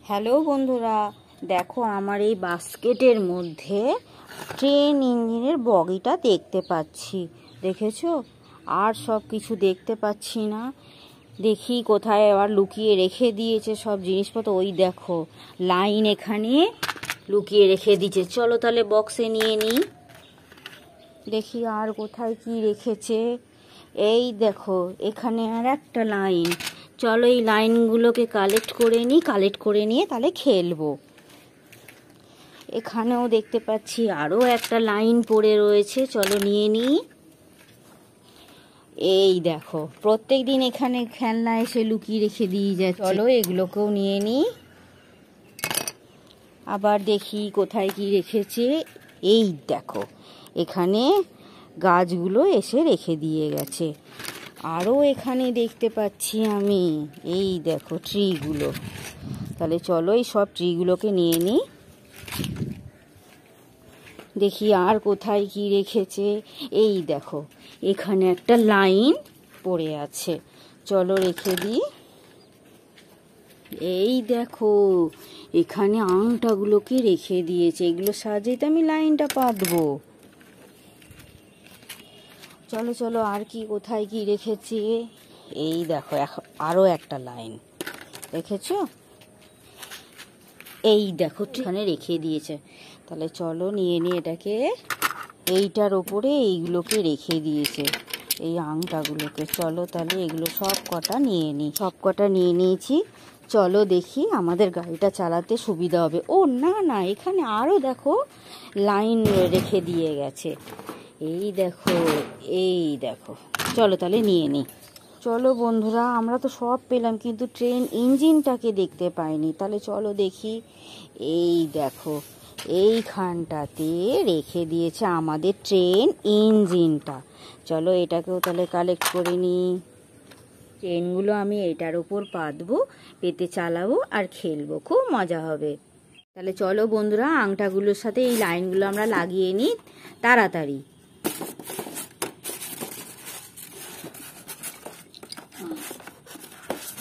Hello বন্ধুরা, দেখো আমার এই বাস্কেটের মধ্যে ট্রেন ইঞ্জিনের বগিটা দেখতে পাচ্ছি। দেখেছো? আর সব কিছু দেখতে পাচ্ছি না। দেখি কোথায় আবার লুকিয়ে রেখে দিয়েছে সব জিনিসপত্র। ওই দেখো লাইন এখানে লুকিয়ে রেখে দিয়েছে। চলো তাহলে বক্সে নিয়ে নিই, দেখি আর কোথায় কি রেখেছে। এই দেখো এখানে আর একটা লাইন। চলো এই লাইনগুলোকে কালেক্ট করে নিয়ে তাহলে খেলবো। এখানেও দেখতে পাচ্ছি আরও একটা লাইন পড়ে রয়েছে, চলো নিয়ে নিই। এই দেখো প্রত্যেক দিন এখানে খেলনা এসে লুকিয়ে রেখে দিয়ে যায়। চলো এগুলোকেও নিয়ে নিই। আবার দেখি কোথায় কি রেখেছে। এই দেখো এখানে গাছগুলো এসে রেখে দিয়ে গেছে। আরও এখানে দেখতে পাচ্ছি আমি, এই দেখো ট্রিগুলো। তাহলে চলো এই সব ট্রিগুলোকে নিয়ে নিই। দেখি আর কোথায় কি রেখেছে। এই দেখো এখানে একটা লাইন পড়ে আছে, চলো রেখে দিই। এই দেখো এখানে আংটাগুলোকে রেখে দিয়েছে, এগুলো সাজিয়ে তো আমি লাইনটা পাতবো। চলো চলো আর কি কোথায় কি রেখেছি। এই দেখো আরও একটা লাইন রেখেছো। এই দেখো এখানে রেখে দিয়েছে। তাহলে চলো নিয়ে নিয়ে এটাকে, এইটার ওপরে এইগুলোকে রেখে দিয়েছে, এই আংটাগুলোকে। চলো তাহলে এগুলো সব কটা নিয়ে নিই। সব কটা নিয়ে নিয়েছি। চলো দেখি আমাদের গাড়িটা চালাতে সুবিধা হবে। ও না না, এখানে আরও দেখো লাইন রেখে দিয়ে গেছে। এই দেখো চলো তাহলে নিয়ে নিই। চলো বন্ধুরা, আমরা তো সব পেলাম কিন্তু ট্রেন ইঞ্জিনটাকে দেখতে পাইনি। তাহলে চলো দেখি। এই দেখো এইখানটাতে রেখে দিয়েছে আমাদের ট্রেন ইঞ্জিনটা। চলো এটাকেও তাহলে কালেক্ট করে নিই। ট্রেনগুলো আমি এটার উপর পাতবো, পেতে চালাবো আর খেলবো, খুব মজা হবে। তাহলে চলো বন্ধুরা, আংটাগুলোর সাথে এই লাইনগুলো আমরা লাগিয়ে নিই তাড়াতাড়ি।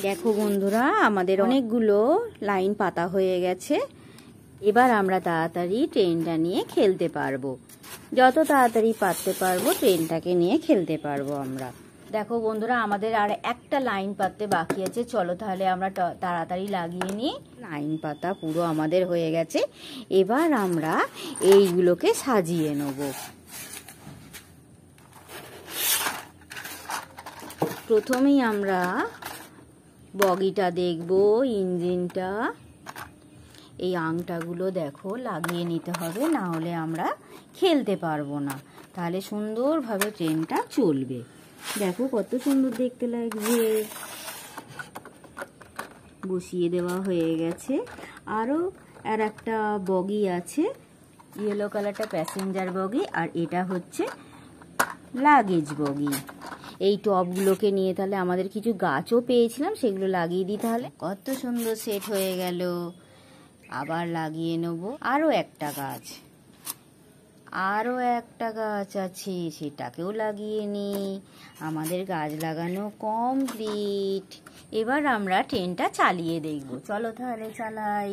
দেখো বন্ধুরা, আমাদের অনেকগুলো লাইন পাতা হয়ে গেছে। এবার আমরা তাড়াতাড়ি ট্রেনটা নিয়ে খেলতে পারবো। যত তাড়াতাড়ি পাততে পারবো ট্রেনটাকে নিয়ে খেলতে পারবো আমরা। দেখো বন্ধুরা, আমাদের আর একটা লাইন পাততে বাকি আছে। চলো তাহলে আমরা তাড়াতাড়ি লাগিয়ে নিই। লাইন পাতা পুরো আমাদের হয়ে গেছে। এবার আমরা এইগুলোকে সাজিয়ে নেব। প্রথমেই আমরা বগিটা দেখব, ইঞ্জিনটা। এই আংটাগুলো দেখো লাগিয়ে নিতে হবে, না হলে আমরা খেলতে পারবো না। তাহলে সুন্দরভাবে ট্রেনটা চলবে। দেখো কত সুন্দর দেখতে লাগছে। বসিয়ে দেওয়া হয়ে গেছে। আরও আর একটা বগি আছে, ইয়েলো কালারটা প্যাসেঞ্জার বগি, আর এটা হচ্ছে লাগেজ বগি। এই টবগুলোকে নিয়ে তাহলে আমাদের কিছু গাছও পেয়েছিলাম, সেগুলো লাগিয়ে দিই। তাহলে কত সুন্দর সেট হয়ে গেল। আবার লাগিয়ে নেব আরও একটা গাছ। আরও একটা গাছ আছে, সেটাকেও লাগিয়ে নিই। আমাদের গাছ লাগানো কমপ্লিট। এবার আমরা ট্রেনটা চালিয়ে দেখব। চলো তাহলে চালাই।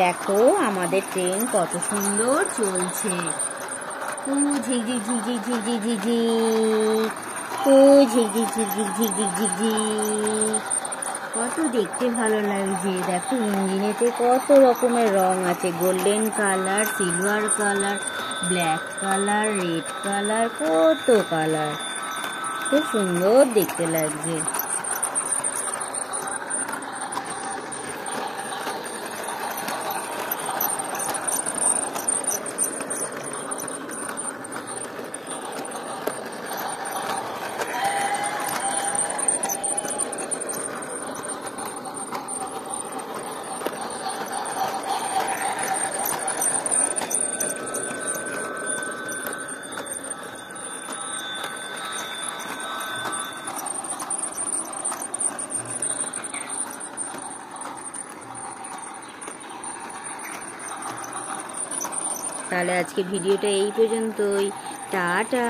দেখো আমাদের ট্রেন কত সুন্দর চলছে। ঝিকঝিক ঝিকঝিক ঝিকঝিক ঝিকঝিক, ঝিকঝিক ঝিকঝিক ঝিকঝিক ঝিকঝিক। কত দেখতে ভালো লাগছে। দেখো ইঞ্জিনেতে কত রকমের রং আছে, golden colour, silver colour, black colour, red colour, কত কালার। খুব সুন্দর দেখতে লাগছে। তাহলে আজকে ভিডিওটা এই পর্যন্তই। টাটা।